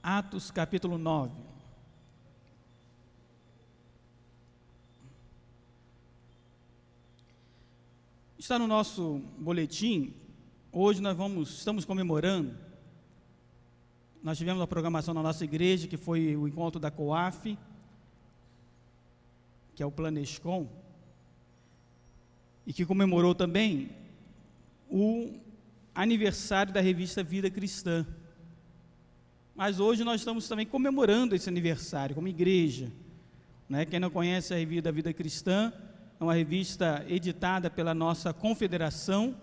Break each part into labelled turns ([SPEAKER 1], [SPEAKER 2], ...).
[SPEAKER 1] Atos capítulo 9. Está no nosso boletim. Hoje estamos comemorando. Nós tivemos uma programação na nossa igreja, que foi o encontro da COAF, que é o Planescom, e que comemorou também o aniversário da revista Vida Cristã. Mas hoje nós estamos também comemorando esse aniversário como igreja, né? Quem não conhece a revista Vida Cristã, é uma revista editada pela nossa confederação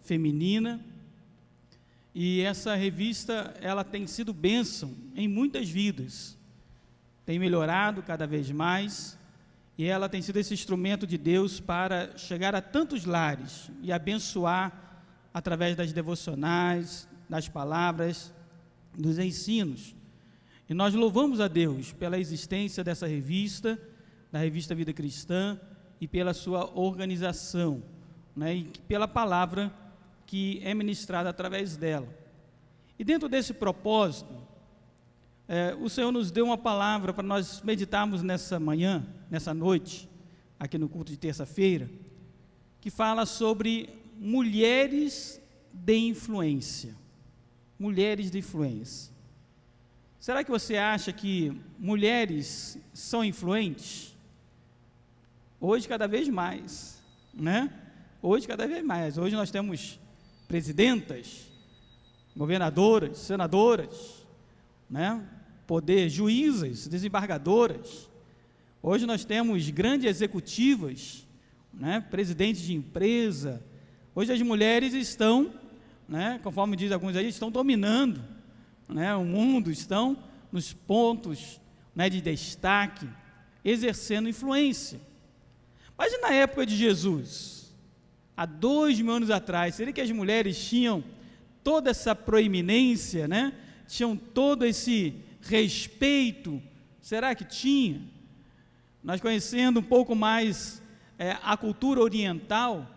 [SPEAKER 1] feminina, e essa revista, ela tem sido bênção em muitas vidas, tem melhorado cada vez mais, e ela tem sido esse instrumento de Deus para chegar a tantos lares e abençoar através das devocionais, das palavras, dos ensinos. E nós louvamos a Deus pela existência dessa revista, da revista Vida Cristã, e pela sua organização, né, e pela palavra que é ministrada através dela. E dentro desse propósito, o Senhor nos deu uma palavra para nós meditarmos nessa manhã, nessa noite, aqui no culto de terça-feira, que fala sobre mulheres de influência. Mulheres de influência. Será que você acha que mulheres são influentes? Hoje cada vez mais, né? Hoje cada vez mais. Hoje nós temos presidentas, governadoras, senadoras, né? Poder, juízas, desembargadoras. Hoje nós temos grandes executivas, né? Presidentes de empresa. Hoje as mulheres estão, né, conforme diz alguns aí, estão dominando, né, o mundo, estão nos pontos, né, de destaque, exercendo influência. Mas e na época de Jesus, há 2000 anos atrás, seria que as mulheres tinham toda essa proeminência, né? Tinham todo esse respeito? Será que tinha? Nós conhecendo um pouco mais a cultura oriental,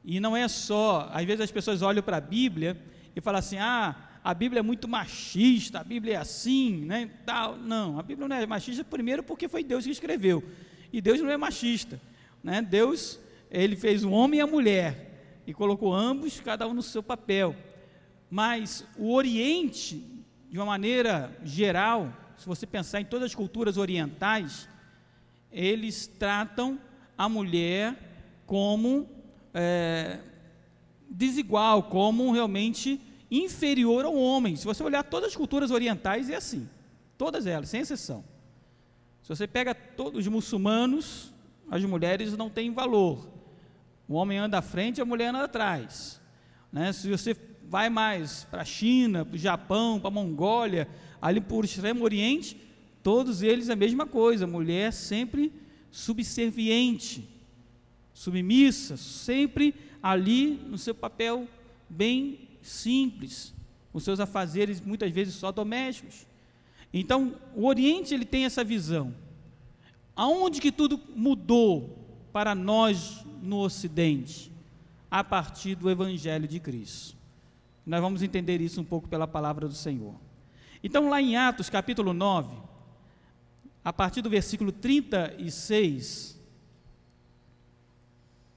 [SPEAKER 1] e não é só, às vezes as pessoas olham para a Bíblia e falam assim, a Bíblia é muito machista, a Bíblia é assim, né, tal. Não, a Bíblia não é machista, primeiro porque foi Deus que escreveu, e Deus não é machista, né? Deus, Ele fez o homem e a mulher, e colocou ambos, cada um no seu papel. Mas o Oriente, de uma maneira geral, se você pensar em todas as culturas orientais, eles tratam a mulher como desigual, como realmente inferior ao homem. Se você olhar todas as culturas orientais, é assim, todas elas, sem exceção. Se você pega todos os muçulmanos, as mulheres não têm valor, o homem anda à frente, a mulher anda atrás, né? Se você vai mais para a China, para o Japão, para a Mongólia, ali por Extremo Oriente, todos eles a mesma coisa, a mulher sempre subserviente, submissa, sempre ali no seu papel bem simples, os seus afazeres muitas vezes só domésticos. Então o Oriente, ele tem essa visão. Aonde que tudo mudou para nós no Ocidente? A partir do Evangelho de Cristo. Nós vamos entender isso um pouco pela palavra do Senhor. Então lá em Atos capítulo 9, a partir do versículo 36,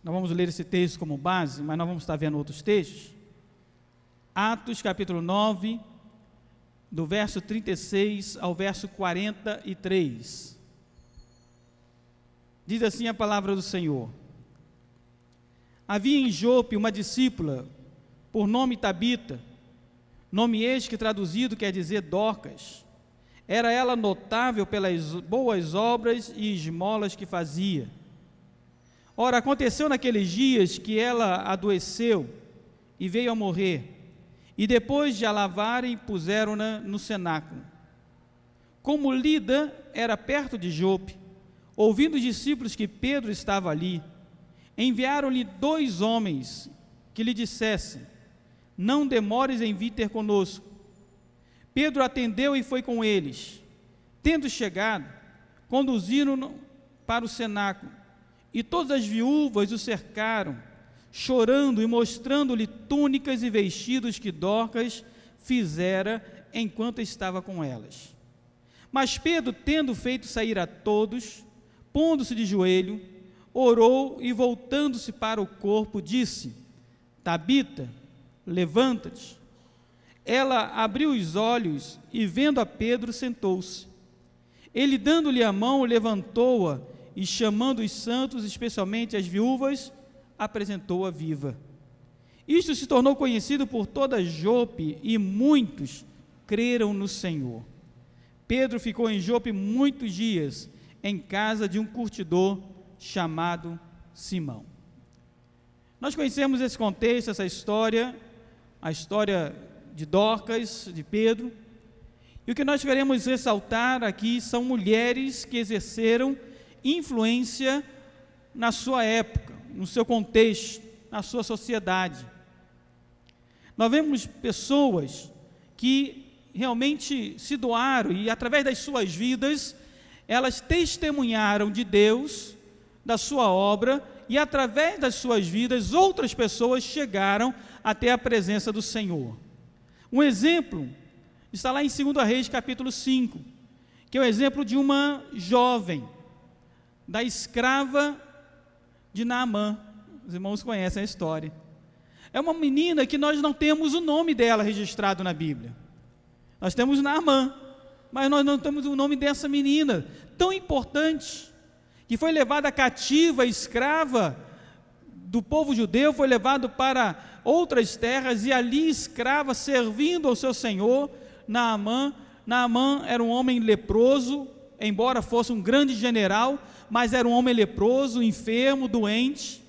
[SPEAKER 1] nós vamos ler esse texto como base, mas nós vamos estar vendo outros textos. Atos capítulo 9, do verso 36 ao verso 43. Diz assim a palavra do Senhor: havia em Jope uma discípula, por nome Tabita, nome este que traduzido quer dizer Dorcas. Era ela notável pelas boas obras e esmolas que fazia. Ora, aconteceu naqueles dias que ela adoeceu e veio a morrer, e depois de a lavarem, puseram-na no cenáculo. Como Lida era perto de Jope, ouvindo os discípulos que Pedro estava ali, enviaram-lhe 2 homens que lhe dissessem: não demores em vir ter conosco. Pedro atendeu e foi com eles. Tendo chegado, conduziram-no para o cenáculo, e todas as viúvas o cercaram, chorando e mostrando-lhe túnicas e vestidos que Dorcas fizera enquanto estava com elas. Mas Pedro, tendo feito sair a todos, pondo-se de joelho, orou e, voltando-se para o corpo, disse: Tabita, levanta-te. Ela abriu os olhos e, vendo a Pedro, sentou-se. Ele, dando-lhe a mão, levantou-a e, chamando os santos, especialmente as viúvas, apresentou-a viva. Isto se tornou conhecido por toda Jope, e muitos creram no Senhor. Pedro ficou em Jope muitos dias, em casa de um curtidor chamado Simão. Nós conhecemos esse contexto, essa história, a história de Dorcas, de Pedro, e o que nós queremos ressaltar aqui são mulheres que exerceram influência na sua época, no seu contexto, na sua sociedade. Nós vemos pessoas que realmente se doaram e, através das suas vidas, elas testemunharam de Deus, da sua obra, e através das suas vidas, outras pessoas chegaram até a presença do Senhor. Um exemplo está lá em 2 Reis, capítulo 5, que é o exemplo de uma jovem, da escrava de Naamã. Os irmãos conhecem a história. É uma menina que nós não temos o nome dela registrado na Bíblia. Nós temos Naamã, mas nós não temos o nome dessa menina, tão importante, que foi levada cativa, escrava do povo judeu, foi levado para outras terras, e ali escrava, servindo ao seu senhor, Naamã. Naamã era um homem leproso, embora fosse um grande general, mas era um homem leproso, enfermo, doente.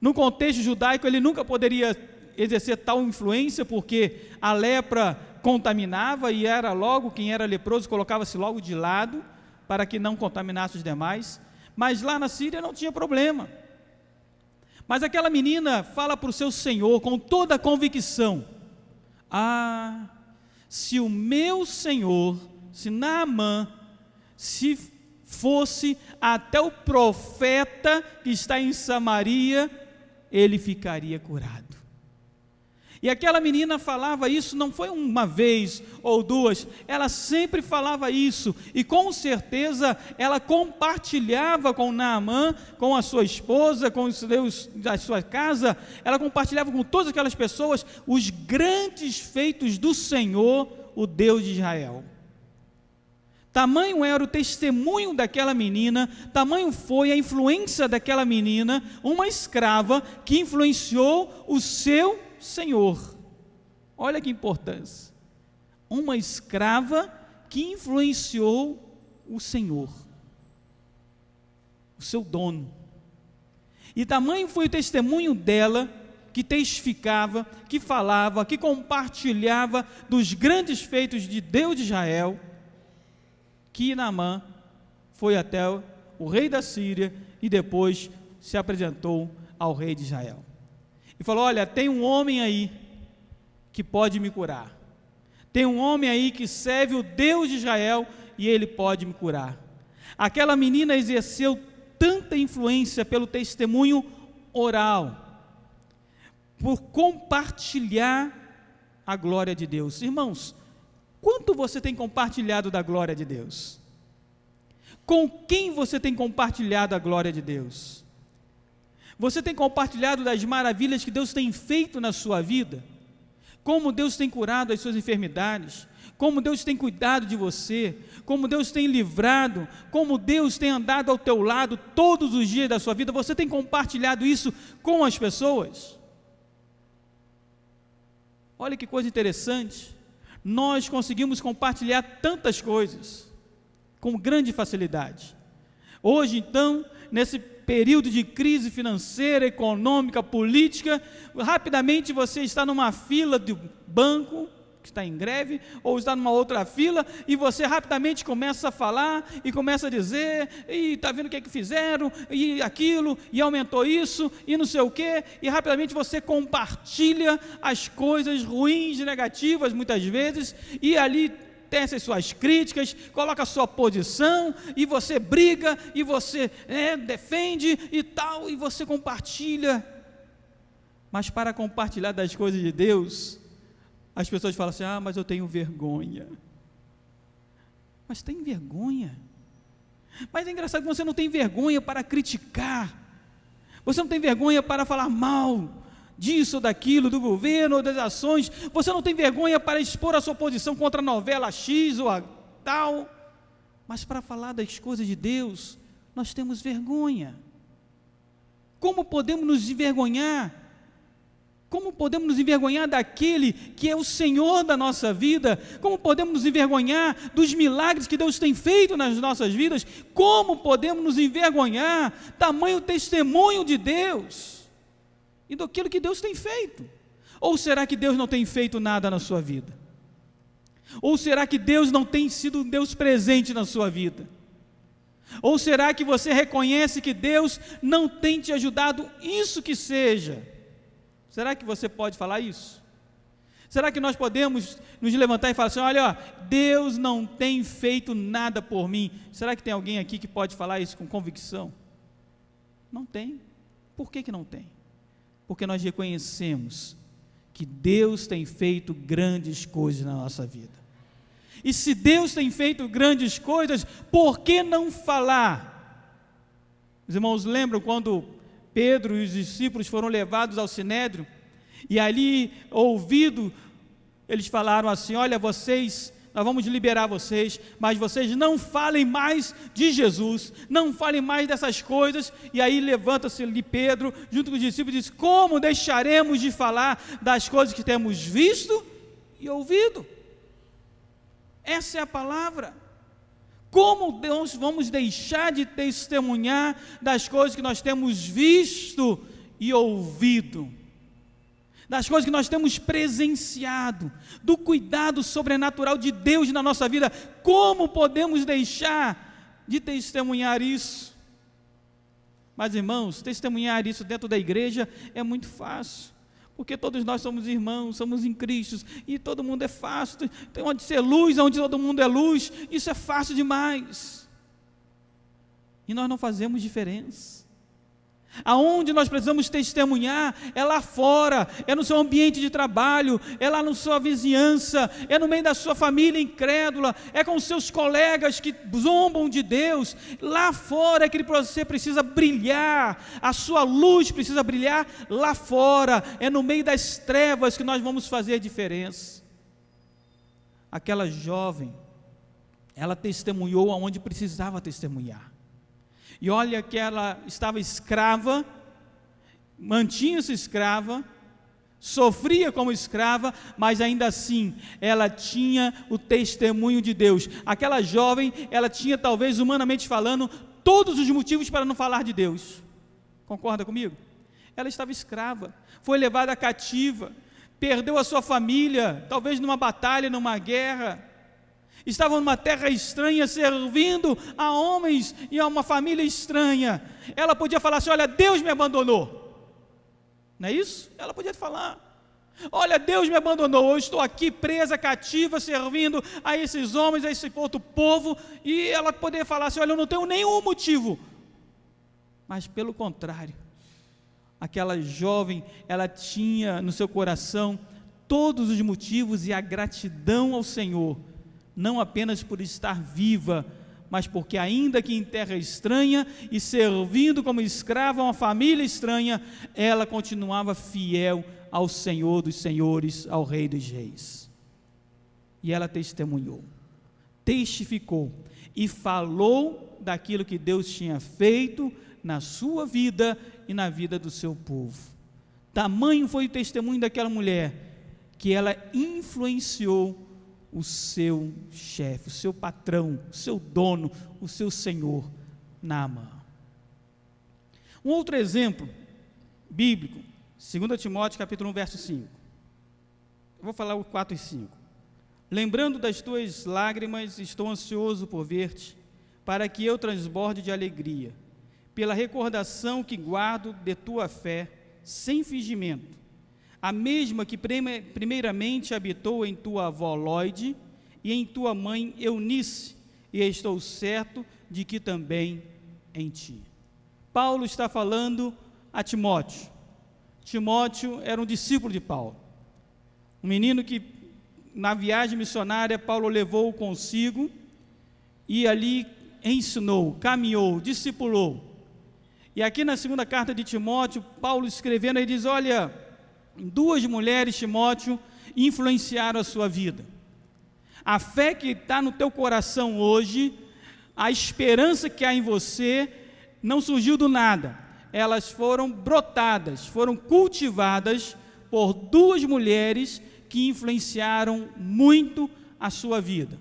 [SPEAKER 1] No contexto judaico, ele nunca poderia exercer tal influência, porque a lepra contaminava, e era logo, quem era leproso colocava-se logo de lado, para que não contaminasse os demais. Mas lá na Síria não tinha problema. Mas aquela menina fala para o seu senhor com toda a convicção: se o meu senhor, se Naamã, se fosse até o profeta que está em Samaria, ele ficaria curado. E aquela menina falava isso, não foi uma vez ou duas, ela sempre falava isso, e com certeza ela compartilhava com Naamã, com a sua esposa, com os seus, da sua casa, ela compartilhava com todas aquelas pessoas os grandes feitos do Senhor, o Deus de Israel. Tamanho era o testemunho daquela menina, tamanho foi a influência daquela menina, uma escrava que influenciou o seu Senhor. Olha que importância, uma escrava que influenciou o Senhor, o seu dono. E tamanho foi o testemunho dela, que testificava, que falava, que compartilhava dos grandes feitos de Deus de Israel, que Naamã foi até o rei da Síria e depois se apresentou ao rei de Israel. E falou: olha, tem um homem aí que pode me curar. Tem um homem aí que serve o Deus de Israel e ele pode me curar. Aquela menina exerceu tanta influência pelo testemunho oral, por compartilhar a glória de Deus. Irmãos, quanto você tem compartilhado da glória de Deus? Com quem você tem compartilhado a glória de Deus? Você tem compartilhado das maravilhas que Deus tem feito na sua vida? Como Deus tem curado as suas enfermidades? Como Deus tem cuidado de você? Como Deus tem livrado? Como Deus tem andado ao teu lado todos os dias da sua vida? Você tem compartilhado isso com as pessoas? Olha que coisa interessante. Nós conseguimos compartilhar tantas coisas com grande facilidade. Hoje, então, nesse período de crise financeira, econômica, política, rapidamente você está numa fila do banco, que está em greve, ou está numa outra fila, e você rapidamente começa a falar, e começa a dizer, e está vendo o que é que fizeram, e aquilo, e aumentou isso, e não sei o quê, e rapidamente você compartilha as coisas ruins, negativas, muitas vezes, e ali tece as suas críticas, coloca a sua posição, e você briga, e você defende, e tal, e você compartilha. Mas para compartilhar das coisas de Deus, As pessoas falam assim: mas eu tenho vergonha. Mas tem vergonha? Mas é engraçado que você não tem vergonha para criticar, você não tem vergonha para falar mal disso ou daquilo, do governo ou das ações, você não tem vergonha para expor a sua posição contra a novela X ou a tal, mas para falar das coisas de Deus, nós temos vergonha. Como podemos nos envergonhar? Como podemos nos envergonhar daquele que é o Senhor da nossa vida? Como podemos nos envergonhar dos milagres que Deus tem feito nas nossas vidas? Como podemos nos envergonhar tamanho testemunho de Deus e daquilo que Deus tem feito? Ou será que Deus não tem feito nada na sua vida? Ou será que Deus não tem sido um Deus presente na sua vida? Ou será que você reconhece que Deus não tem te ajudado, isso que seja? Será que você pode falar isso? Será que nós podemos nos levantar e falar assim: olha, Deus não tem feito nada por mim? Será que tem alguém aqui que pode falar isso com convicção? Não tem. Por que não tem? Porque nós reconhecemos que Deus tem feito grandes coisas na nossa vida. E se Deus tem feito grandes coisas, por que não falar? Os irmãos lembram quando Pedro e os discípulos foram levados ao Sinédrio, e ali, ouvido, eles falaram assim: olha, nós vamos liberar vocês, mas vocês não falem mais de Jesus, não falem mais dessas coisas. E aí levanta-se ali Pedro, junto com os discípulos, e diz: como deixaremos de falar das coisas que temos visto e ouvido? Essa é a palavra. Como nós vamos deixar de testemunhar das coisas que nós temos visto e ouvido, das coisas que nós temos presenciado, do cuidado sobrenatural de Deus na nossa vida? Como podemos deixar de testemunhar isso? Mas, irmãos, testemunhar isso dentro da igreja é muito fácil, porque todos nós somos irmãos, somos em Cristo, e todo mundo é fácil. Tem onde ser luz, onde todo mundo é luz, isso é fácil demais, e nós não fazemos diferença. Aonde nós precisamos testemunhar é lá fora, é no seu ambiente de trabalho, é lá na sua vizinhança, é no meio da sua família incrédula, é com os seus colegas que zombam de Deus. Lá fora é que você precisa brilhar, a sua luz precisa brilhar lá fora, é no meio das trevas que nós vamos fazer a diferença. Aquela jovem, ela testemunhou aonde precisava testemunhar. E olha que ela estava escrava, mantinha-se escrava, sofria como escrava, mas ainda assim, ela tinha o testemunho de Deus. Aquela jovem, ela tinha, talvez humanamente falando, todos os motivos para não falar de Deus. Concorda comigo? Ela estava escrava, foi levada cativa, perdeu a sua família, talvez numa batalha, numa guerra, estava numa terra estranha, servindo a homens e a uma família estranha. Ela podia falar assim: olha, Deus me abandonou, não é isso? Ela podia falar: olha, Deus me abandonou, eu estou aqui presa, cativa, servindo a esses homens, a esse outro povo. E ela poderia falar assim: olha, eu não tenho nenhum motivo. Mas pelo contrário, aquela jovem, ela tinha no seu coração todos os motivos e a gratidão ao Senhor, não apenas por estar viva, mas porque ainda que em terra estranha e servindo como escrava a uma família estranha, ela continuava fiel ao Senhor dos senhores, ao Rei dos reis. E ela testemunhou, testificou e falou daquilo que Deus tinha feito na sua vida e na vida do seu povo. Tamanho foi o testemunho daquela mulher, que ela influenciou o seu chefe, o seu patrão, o seu dono, o seu senhor, Naamã. Um outro exemplo bíblico, 2 Timóteo capítulo 1, verso 5. Eu vou falar o 4 e 5. Lembrando das tuas lágrimas, estou ansioso por ver-te, para que eu transborde de alegria, pela recordação que guardo de tua fé, sem fingimento, a mesma que primeiramente habitou em tua avó Lóide e em tua mãe Eunice, e estou certo de que também em ti. Paulo está falando a Timóteo. Timóteo era um discípulo de Paulo, um menino que na viagem missionária, Paulo levou consigo e ali ensinou, caminhou, discipulou. E aqui na segunda carta de Timóteo, Paulo escrevendo, ele diz: olha, 2 mulheres, Timóteo, influenciaram a sua vida. A fé que está no teu coração hoje, a esperança que há em você, não surgiu do nada. Elas foram brotadas, foram cultivadas por 2 mulheres que influenciaram muito a sua vida.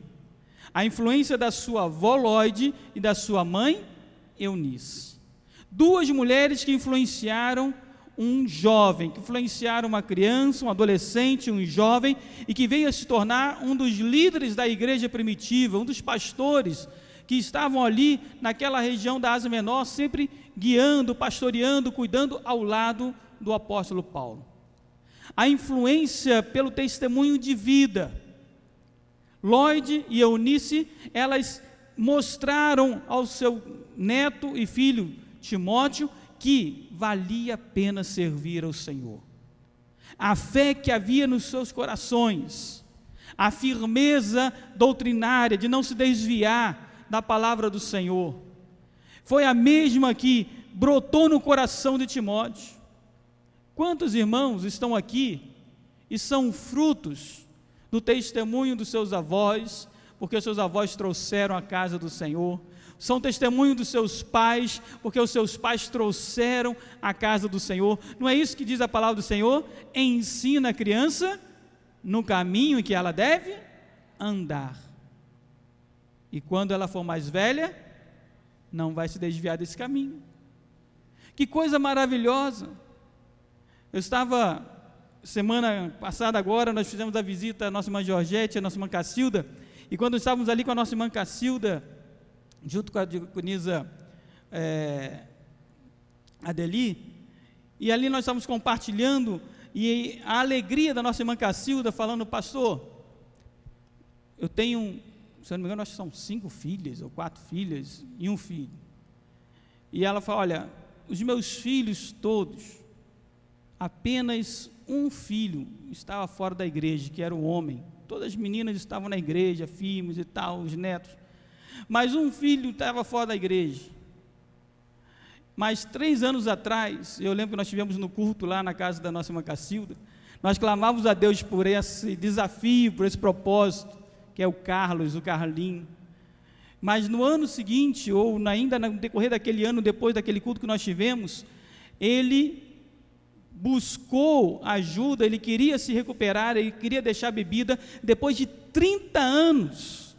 [SPEAKER 1] A influência da sua avó Lloyd e da sua mãe Eunice. 2 mulheres que influenciaram um jovem, que influenciaram uma criança, um adolescente, um jovem, e que veio a se tornar um dos líderes da igreja primitiva, um dos pastores que estavam ali naquela região da Ásia Menor, sempre guiando, pastoreando, cuidando ao lado do apóstolo Paulo. A influência pelo testemunho de vida. Lloyd e Eunice, elas mostraram ao seu neto e filho Timóteo que valia a pena servir ao Senhor. A fé que havia nos seus corações, a firmeza doutrinária de não se desviar da palavra do Senhor, foi a mesma que brotou no coração de Timóteo. Quantos irmãos estão aqui e são frutos do testemunho dos seus avós, porque os seus avós trouxeram a casa do Senhor? São testemunho dos seus pais, porque os seus pais trouxeram a casa do Senhor. Não é isso que diz a palavra do Senhor? Ensina a criança no caminho em que ela deve andar, e quando ela for mais velha, não vai se desviar desse caminho. Que coisa maravilhosa! Eu estava, semana passada agora, nós fizemos a visita à nossa irmã Georgette, à nossa irmã Cacilda, e quando estávamos ali com a nossa irmã Cacilda, junto com a diaconisa Adeli, e ali nós estávamos compartilhando, e a alegria da nossa irmã Cacilda, falando: pastor, eu tenho, se eu não me engano, acho que são 5 filhas, ou 4 filhas, e um filho. E ela fala: olha, os meus filhos todos, apenas um filho estava fora da igreja, que era o homem. Todas as meninas estavam na igreja, filhos e tal, os netos. Mas um filho estava fora da igreja. Mas 3 anos atrás, eu lembro que nós estivemos no culto lá na casa da nossa irmã Cacilda, nós clamávamos a Deus por esse desafio, por esse propósito, que é o Carlos, o Carlinho. Mas no ano seguinte, ou ainda no decorrer daquele ano, depois daquele culto que nós tivemos, ele buscou ajuda, ele queria se recuperar, ele queria deixar a bebida, depois de 30 anos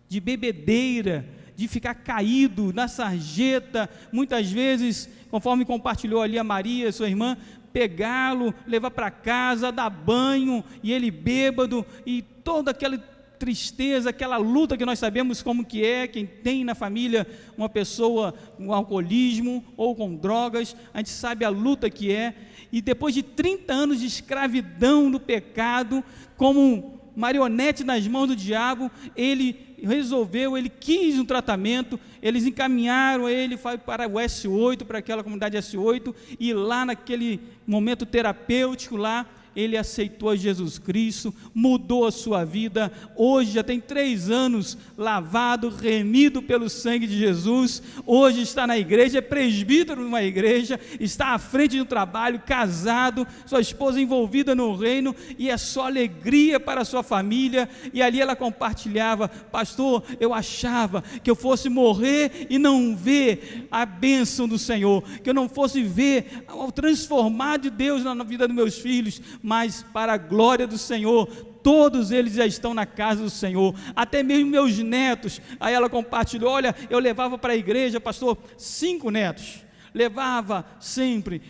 [SPEAKER 1] de bebedeira, de ficar caído na sarjeta, muitas vezes, conforme compartilhou ali a Maria, sua irmã, pegá-lo, levar para casa, dar banho, e ele bêbado, e toda aquela tristeza, aquela luta que nós sabemos como que é, quem tem na família uma pessoa com alcoolismo ou com drogas, a gente sabe a luta que é, e depois de 30 anos de escravidão do pecado, como marionete nas mãos do diabo, ele resolveu, ele quis um tratamento, eles encaminharam ele para o S8, para aquela comunidade S8, e lá naquele momento terapêutico lá, ele aceitou a Jesus Cristo, mudou a sua vida. Hoje já tem 3 anos lavado, remido pelo sangue de Jesus. Hoje está na igreja, é presbítero de uma igreja, está à frente do trabalho, casado, sua esposa envolvida no reino, e é só alegria para a sua família. E ali ela compartilhava: pastor, eu achava que eu fosse morrer e não ver a bênção do Senhor, que eu não fosse ver o transformar de Deus na vida dos meus filhos, mas para a glória do Senhor, todos eles já estão na casa do Senhor, até mesmo meus netos. Aí ela compartilhou: olha, eu levava para a igreja, pastor, 5 netos, levava sempre,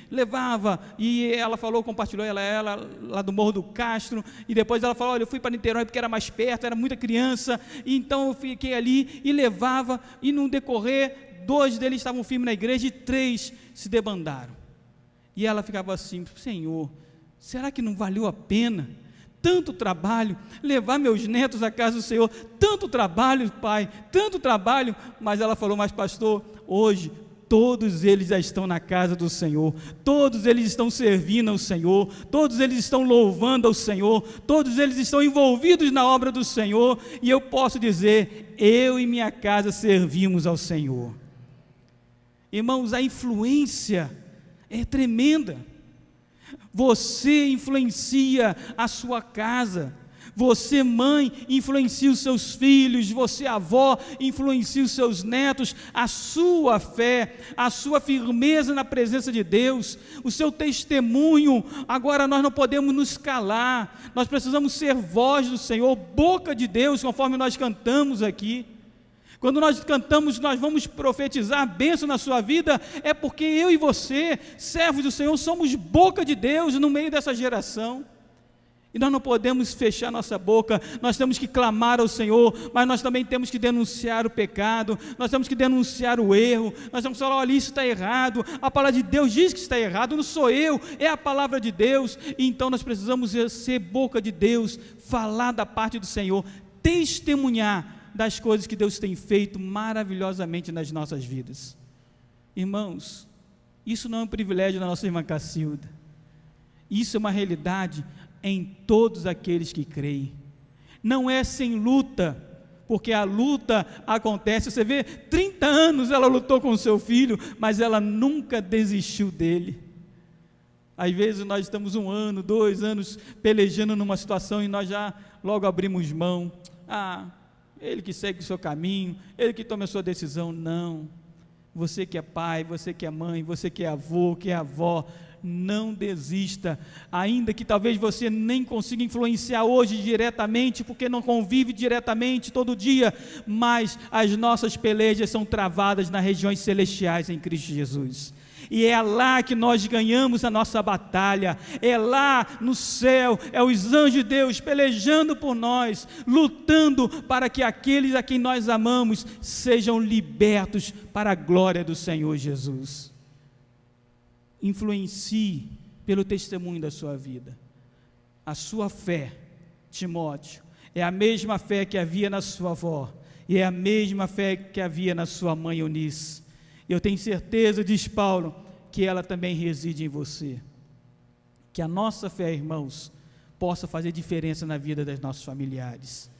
[SPEAKER 1] e ela falou, compartilhou, ela lá do Morro do Castro, e depois ela falou: olha, eu fui para Niterói porque era mais perto, era muita criança, e então eu fiquei ali, e levava, e no decorrer, 2 deles estavam firmes na igreja, e 3 se debandaram, e ela ficava assim: Senhor, será que não valeu a pena tanto trabalho, levar meus netos à casa do Senhor, tanto trabalho, pai, tanto trabalho? Mas ela falou: mas pastor, hoje todos eles já estão na casa do Senhor, todos eles estão servindo ao Senhor, todos eles estão louvando ao Senhor, todos eles estão envolvidos na obra do Senhor, e eu posso dizer, eu e minha casa servimos ao Senhor. Irmãos, a influência é tremenda. Você influencia a sua casa, você, mãe, influencia os seus filhos, você, avó, influencia os seus netos, a sua fé, a sua firmeza na presença de Deus, o seu testemunho. Agora nós não podemos nos calar, nós precisamos ser voz do Senhor, boca de Deus, conforme nós cantamos aqui. Quando nós cantamos, nós vamos profetizar bênção na sua vida, é porque eu e você, servos do Senhor, somos boca de Deus no meio dessa geração. E nós não podemos fechar nossa boca, nós temos que clamar ao Senhor, mas nós também temos que denunciar o pecado, nós temos que denunciar o erro, nós temos que falar, olha, isso está errado, a palavra de Deus diz que está errado, não sou eu, é a palavra de Deus. E então nós precisamos ser boca de Deus, falar da parte do Senhor, testemunhar das coisas que Deus tem feito maravilhosamente nas nossas vidas. Irmãos, isso não é um privilégio da nossa irmã Cacilda, isso é uma realidade em todos aqueles que creem. Não é sem luta, porque a luta acontece. Você vê, 30 anos ela lutou com o seu filho, mas ela nunca desistiu dele. Às vezes nós estamos 1 ano, 2 anos pelejando numa situação e nós já logo abrimos mão. Ele que segue o seu caminho, ele que toma a sua decisão. Não, você que é pai, você que é mãe, você que é avô, que é avó, não desista, ainda que talvez você nem consiga influenciar hoje diretamente, porque não convive diretamente todo dia, mas as nossas pelejas são travadas nas regiões celestiais em Cristo Jesus, e é lá que nós ganhamos a nossa batalha, é lá no céu, é os anjos de Deus pelejando por nós, lutando para que aqueles a quem nós amamos sejam libertos para a glória do Senhor Jesus. Influencie pelo testemunho da sua vida. A sua fé, Timóteo, é a mesma fé que havia na sua avó, e é a mesma fé que havia na sua mãe Eunice. Eu tenho certeza, diz Paulo, que ela também reside em você. Que a nossa fé, irmãos, possa fazer diferença na vida dos nossos familiares,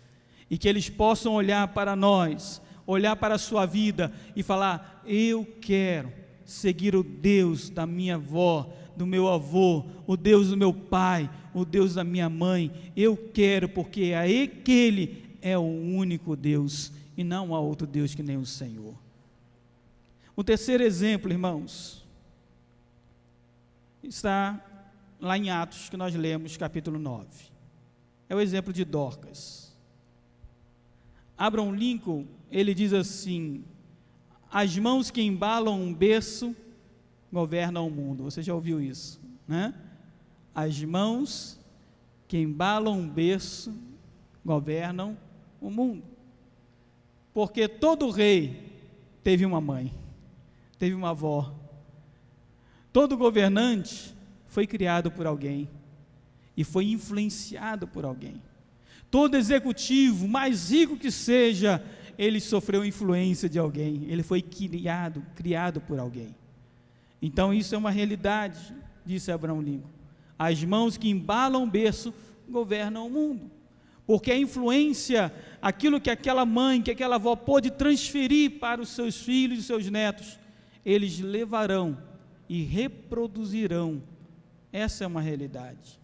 [SPEAKER 1] e que eles possam olhar para nós, olhar para a sua vida e falar, eu quero seguir o Deus da minha avó, do meu avô, o Deus do meu pai, o Deus da minha mãe. Eu quero, porque aquele é o único Deus, e não há outro Deus que nem o Senhor. O terceiro exemplo, irmãos, está lá em Atos, que nós lemos, capítulo 9. É o exemplo de Dorcas. Abraham Lincoln, ele diz assim: as mãos que embalam um berço governam o mundo. Você já ouviu isso, né? As mãos que embalam um berço governam o mundo. Porque todo rei teve uma mãe, teve uma avó. Todo governante foi criado por alguém e foi influenciado por alguém. Todo executivo, mais rico que seja, ele sofreu influência de alguém, ele foi criado por alguém. Então isso é uma realidade, disse Abraham Lincoln. As mãos que embalam o berço governam o mundo, porque a influência, aquilo que aquela mãe, que aquela avó pôde transferir para os seus filhos e seus netos, eles levarão e reproduzirão. Essa é uma realidade.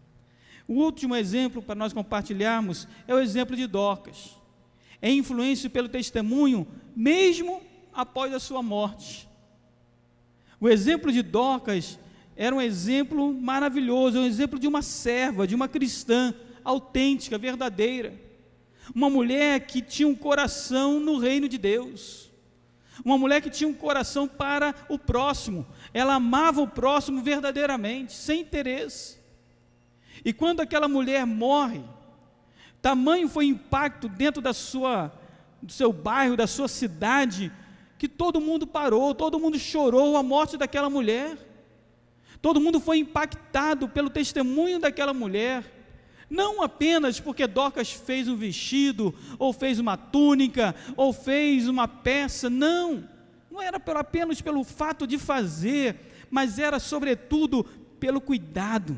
[SPEAKER 1] O último exemplo para nós compartilharmos é o exemplo de Dorcas. É influência pelo testemunho, mesmo após a sua morte. O exemplo de Dorcas era um exemplo maravilhoso, um exemplo de uma serva, de uma cristã autêntica, verdadeira, uma mulher que tinha um coração no reino de Deus, uma mulher que tinha um coração para o próximo, ela amava o próximo verdadeiramente, sem interesse. E quando aquela mulher morre, tamanho foi o impacto dentro do seu bairro, da sua cidade, que todo mundo parou, todo mundo chorou a morte daquela mulher. Todo mundo foi impactado pelo testemunho daquela mulher, não apenas porque Dorcas fez um vestido, ou fez uma túnica, ou fez uma peça, não não era apenas pelo fato de fazer, mas era sobretudo pelo cuidado.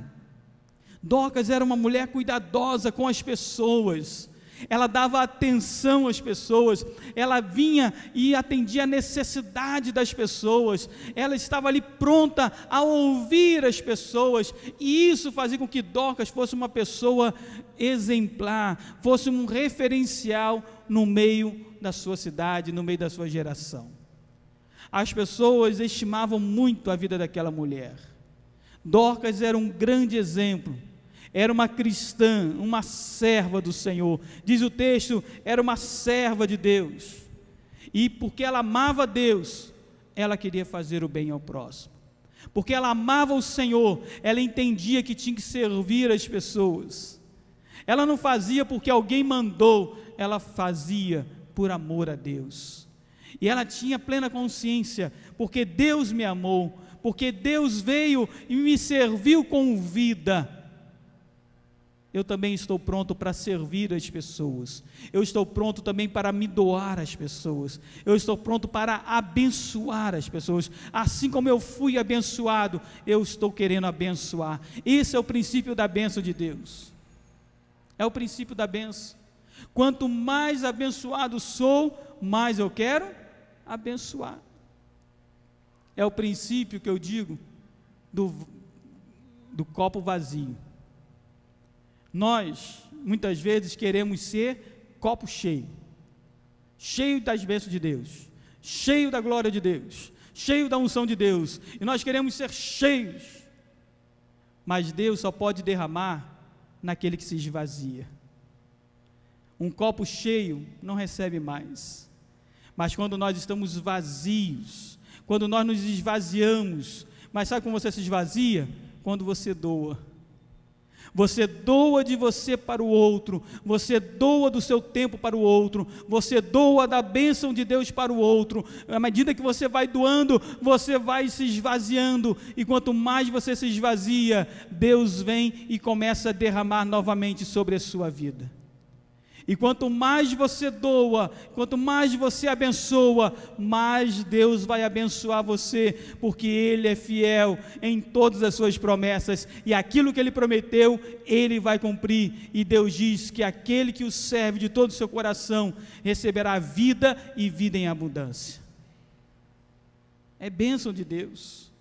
[SPEAKER 1] Dorcas era uma mulher cuidadosa com as pessoas, ela dava atenção às pessoas, ela vinha e atendia a necessidade das pessoas, ela estava ali pronta a ouvir as pessoas, e isso fazia com que Dorcas fosse uma pessoa exemplar, fosse um referencial no meio da sua cidade, no meio da sua geração. As pessoas estimavam muito a vida daquela mulher. Dorcas era um grande exemplo. Era uma cristã, uma serva do Senhor. Diz o texto, era uma serva de Deus. E porque ela amava Deus, ela queria fazer o bem ao próximo. Porque ela amava o Senhor, ela entendia que tinha que servir as pessoas. Ela não fazia porque alguém mandou, ela fazia por amor a Deus. E ela tinha plena consciência, porque Deus me amou, porque Deus veio e me serviu com vida. Eu também estou pronto para servir as pessoas, eu estou pronto também para me doar às pessoas, eu estou pronto para abençoar as pessoas, assim como eu fui abençoado, eu estou querendo abençoar. Esse é o princípio da bênção de Deus, é o princípio da bênção. Quanto mais abençoado sou, mais eu quero abençoar. É o princípio que eu digo do copo vazio. Nós, muitas vezes, queremos ser copo cheio, cheio das bênçãos de Deus, cheio da glória de Deus, cheio da unção de Deus, e nós queremos ser cheios, mas Deus só pode derramar naquele que se esvazia. Um copo cheio não recebe mais, mas quando nós estamos vazios, quando nós nos esvaziamos, mas sabe como você se esvazia? Quando você doa. Você doa de você para o outro, você doa do seu tempo para o outro, você doa da bênção de Deus para o outro. À medida que você vai doando, você vai se esvaziando, e quanto mais você se esvazia, Deus vem e começa a derramar novamente sobre a sua vida. E quanto mais você doa, quanto mais você abençoa, mais Deus vai abençoar você, porque Ele é fiel em todas as suas promessas, e aquilo que Ele prometeu, Ele vai cumprir. E Deus diz que aquele que o serve de todo o seu coração, receberá vida e vida em abundância. É bênção de Deus.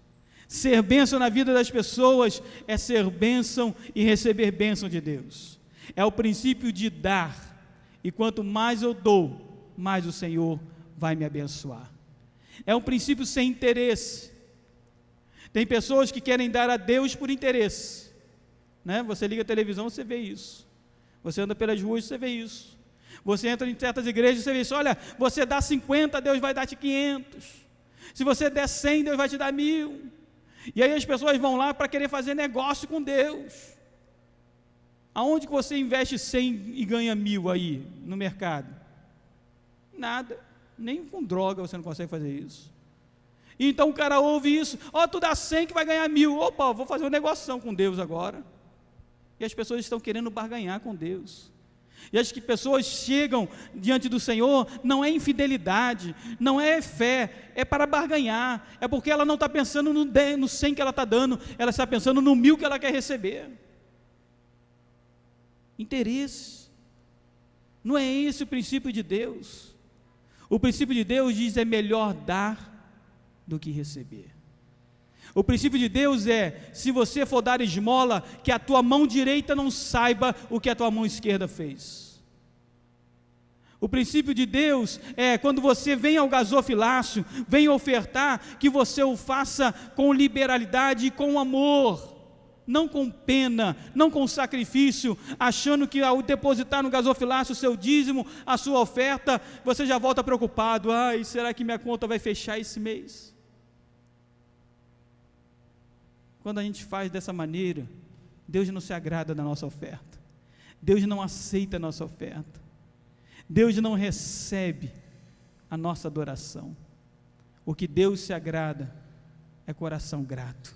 [SPEAKER 1] Ser bênção na vida das pessoas, é ser bênção e receber bênção de Deus. É o princípio de dar. E quanto mais eu dou, mais o Senhor vai me abençoar. É um princípio sem interesse. Tem pessoas que querem dar a Deus por interesse, né? Você liga a televisão, você vê isso. Você anda pelas ruas, você vê isso. Você entra em certas igrejas, você vê isso. Olha, você dá 50, Deus vai dar-te 500. Se você der 100, Deus vai te dar 1000. E aí as pessoas vão lá para querer fazer negócio com Deus. Aonde que você investe 100 e ganha 1000 aí no mercado? Nada, nem com droga você não consegue fazer isso. E então o cara ouve isso, tu dá 100 que vai ganhar 1000, opa, vou fazer uma negociação com Deus agora. E as pessoas estão querendo barganhar com Deus. E as pessoas chegam diante do Senhor, não é infidelidade, não é fé, é para barganhar, é porque ela não está pensando no 100 que ela está dando, ela está pensando no 1000 que ela quer receber. Interesse. Não é esse o princípio de Deus. O princípio de Deus diz: é melhor dar do que receber. O princípio de Deus é: se você for dar esmola, que a tua mão direita não saiba o que a tua mão esquerda fez. O princípio de Deus é: quando você vem ao gasofilácio, vem ofertar, que você o faça com liberalidade e com amor, não com pena, não com sacrifício, achando que ao depositar no gasofilácio o seu dízimo, a sua oferta, você já volta preocupado: será que minha conta vai fechar esse mês? Quando a gente faz dessa maneira, Deus não se agrada da nossa oferta, Deus não aceita a nossa oferta, Deus não recebe a nossa adoração. O que Deus se agrada é coração grato,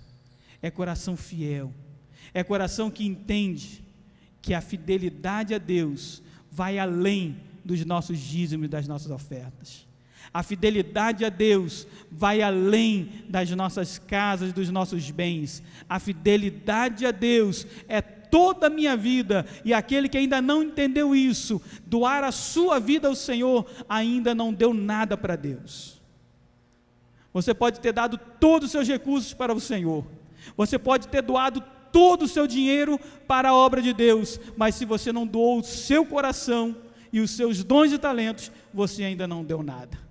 [SPEAKER 1] é coração fiel, é coração que entende que a fidelidade a Deus vai além dos nossos dízimos e das nossas ofertas. A fidelidade a Deus vai além das nossas casas, dos nossos bens. A fidelidade a Deus é toda a minha vida, e aquele que ainda não entendeu isso, doar a sua vida ao Senhor, ainda não deu nada para Deus. Você pode ter dado todos os seus recursos para o Senhor, você pode ter doado todo o seu dinheiro para a obra de Deus, mas se você não doou o seu coração e os seus dons e talentos, você ainda não deu nada.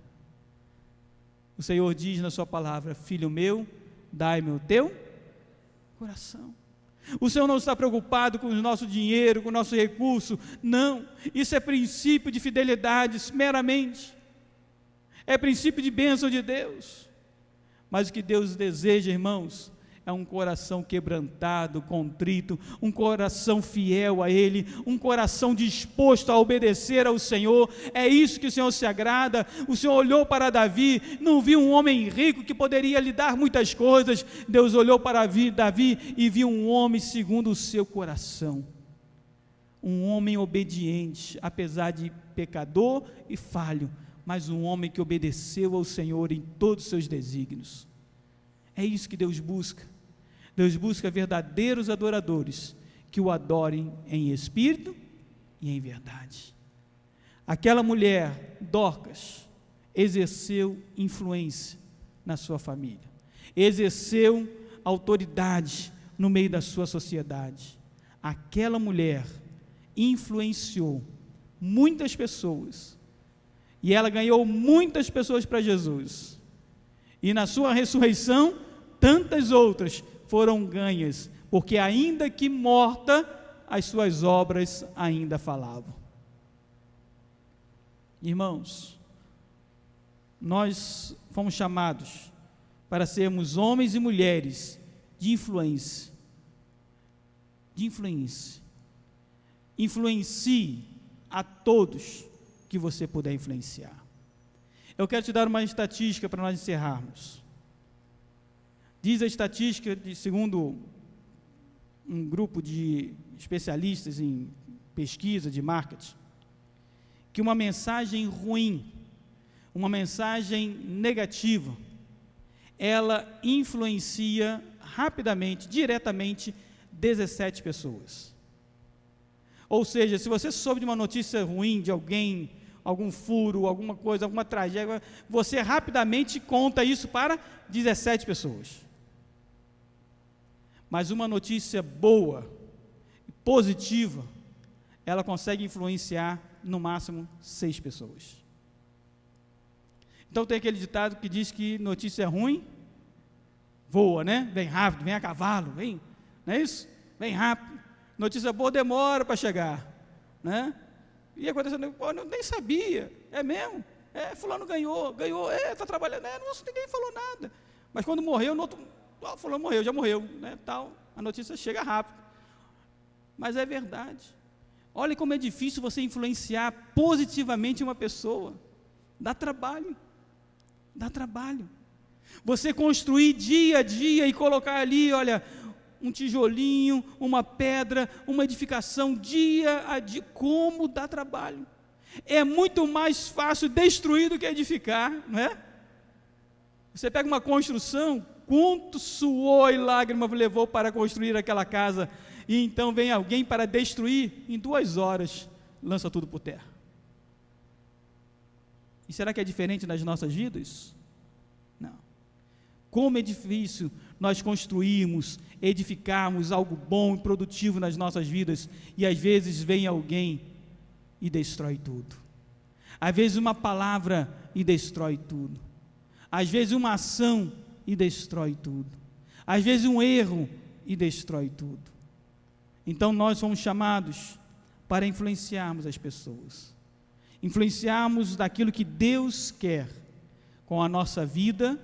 [SPEAKER 1] O Senhor diz na sua palavra: filho meu, dai-me o teu coração. O Senhor não está preocupado com o nosso dinheiro, com o nosso recurso, não, isso é princípio de fidelidade meramente, é princípio de bênção de Deus, mas o que Deus deseja, irmãos, é um coração quebrantado, contrito, um coração fiel a Ele, um coração disposto a obedecer ao Senhor. É isso que o Senhor se agrada. O Senhor olhou para Davi, não viu um homem rico que poderia lhe dar muitas coisas. Deus olhou para Davi e viu um homem segundo o seu coração, um homem obediente, apesar de pecador e falho, mas um homem que obedeceu ao Senhor em todos os seus desígnios. É isso que Deus busca. Deus busca verdadeiros adoradores que o adorem em espírito e em verdade. Aquela mulher, Dorcas, exerceu influência na sua família, exerceu autoridade no meio da sua sociedade. Aquela mulher influenciou muitas pessoas, e ela ganhou muitas pessoas para Jesus, e na sua ressurreição, tantas outras foram ganhas, porque ainda que morta, as suas obras ainda falavam. Irmãos, nós fomos chamados para sermos homens e mulheres de influência. Influencie a todos que você puder influenciar. Eu quero te dar uma estatística para nós encerrarmos. Diz a estatística, segundo um grupo de especialistas em pesquisa de marketing, que uma mensagem ruim, uma mensagem negativa, ela influencia rapidamente, diretamente, 17 pessoas. Ou seja, se você soube de uma notícia ruim de alguém, algum furo, alguma coisa, alguma tragédia, você rapidamente conta isso para 17 pessoas. Mas uma notícia boa, positiva, ela consegue influenciar no máximo 6 pessoas. Então tem aquele ditado que diz que notícia ruim voa, né? Vem rápido, vem a cavalo, vem, não é isso? Vem rápido. Notícia boa demora para chegar, né? E acontecendo, eu nem sabia, é mesmo? Fulano ganhou, está trabalhando, nossa, ninguém falou nada. Mas quando morreu, no outro, fulano morreu, já morreu, né? Tal, a notícia chega rápido. Mas é verdade. Olha como é difícil você influenciar positivamente uma pessoa. Dá trabalho. Você construir dia a dia e colocar ali, olha, um tijolinho, uma pedra, uma edificação, dia a dia, como dá trabalho. É muito mais fácil destruir do que edificar, não é? Você pega uma construção, quanto suor e lágrima levou para construir aquela casa, e então vem alguém para destruir, em 2 horas, lança tudo por terra. E será que é diferente nas nossas vidas? Não. Como é difícil nós construirmos, edificarmos algo bom e produtivo nas nossas vidas, e às vezes vem alguém e destrói tudo. Às vezes uma palavra e destrói tudo. Às vezes uma ação e destrói tudo. Às vezes um erro e destrói tudo. Então nós somos chamados para influenciarmos as pessoas, influenciarmos daquilo que Deus quer, com a nossa vida,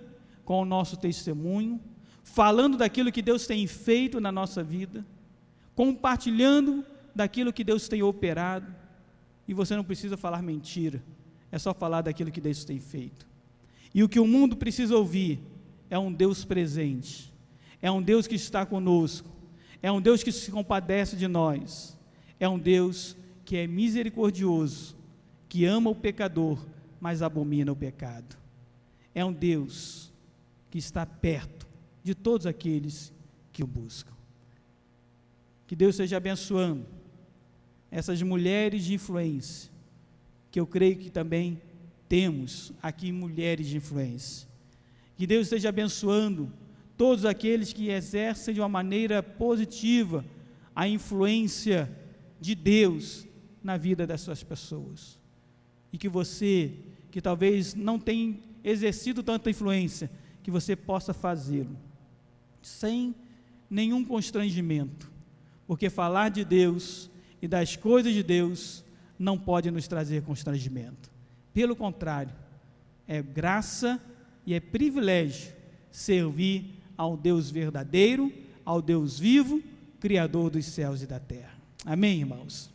[SPEAKER 1] com o nosso testemunho, falando daquilo que Deus tem feito na nossa vida, compartilhando daquilo que Deus tem operado. E você não precisa falar mentira, é só falar daquilo que Deus tem feito. E o que o mundo precisa ouvir é um Deus presente, é um Deus que está conosco, é um Deus que se compadece de nós, é um Deus que é misericordioso, que ama o pecador, mas abomina o pecado. É um Deus que está perto de todos aqueles que o buscam. Que Deus esteja abençoando essas mulheres de influência, que eu creio que também temos aqui mulheres de influência. Que Deus esteja abençoando todos aqueles que exercem de uma maneira positiva a influência de Deus na vida dessas pessoas. E que você, que talvez não tenha exercido tanta influência, que você possa fazê-lo sem nenhum constrangimento, porque falar de Deus e das coisas de Deus não pode nos trazer constrangimento. Pelo contrário, é graça e é privilégio servir ao Deus verdadeiro, ao Deus vivo, Criador dos céus e da terra. Amém, irmãos?